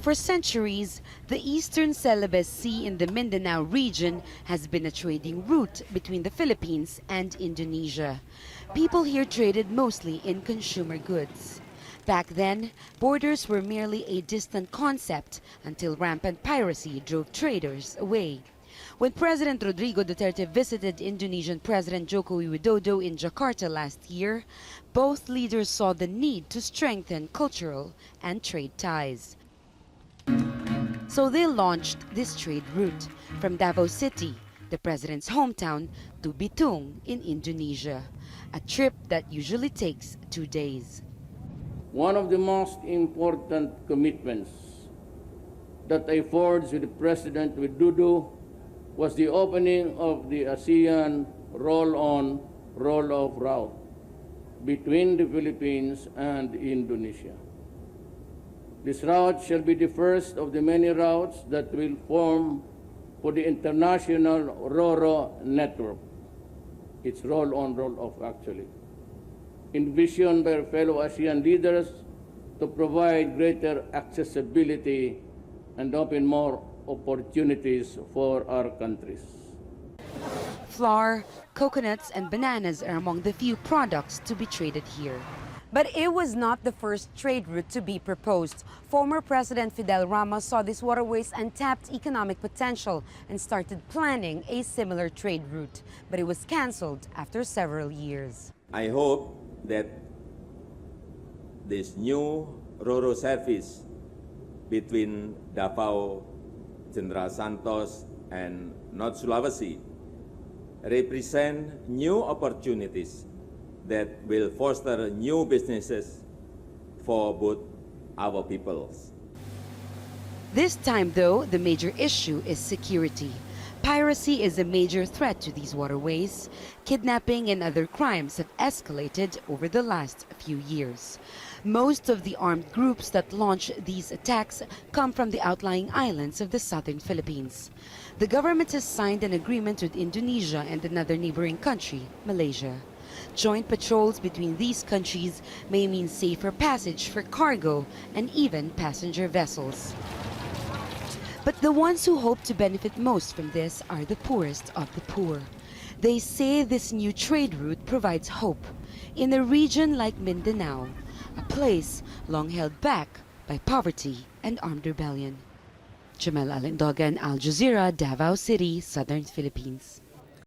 For centuries, the Eastern Celebes Sea in the Mindanao region has been a trading route between the Philippines and Indonesia. People here traded mostly in consumer goods. Back then, borders were merely a distant concept until rampant piracy drove traders away. When President Rodrigo Duterte visited Indonesian President Joko Widodo in Jakarta last year, both leaders saw the need to strengthen cultural and trade ties. So they launched this trade route from Davao City, the president's hometown, to Bitung in Indonesia, a trip that usually takes 2 days. One of the most important commitments that I forged with President Widodo was the opening of the ASEAN roll-on, roll-off route between the Philippines and Indonesia. This route shall be the first of the many routes that will form for the international RoRo network. It's roll-on, roll-off actually. Envisioned by our fellow ASEAN leaders to provide greater accessibility and open more opportunities for our countries. Flour, coconuts, and bananas are among the few products to be traded here. But it was not the first trade route to be proposed. Former President Fidel Ramos saw these waterways' untapped economic potential and started planning a similar trade route. But it was canceled after several years. I hope that this new RoRo service between Davao, General Santos, and North Sulawesi represent new opportunities that will foster new businesses for both our peoples. This time, though, the major issue is security. Piracy is a major threat to these waterways. Kidnapping and other crimes have escalated over the last few years. Most of the armed groups that launch these attacks come from the outlying islands of the southern Philippines. The government has signed an agreement with Indonesia and another neighboring country, Malaysia. Joint patrols between these countries may mean safer passage for cargo and even passenger vessels. But the ones who hope to benefit most from this are the poorest of the poor. They say this new trade route provides hope in a region like Mindanao, a place long held back by poverty and armed rebellion. Jamela, Alindogan, Jazeera, Davao City, Southern Philippines.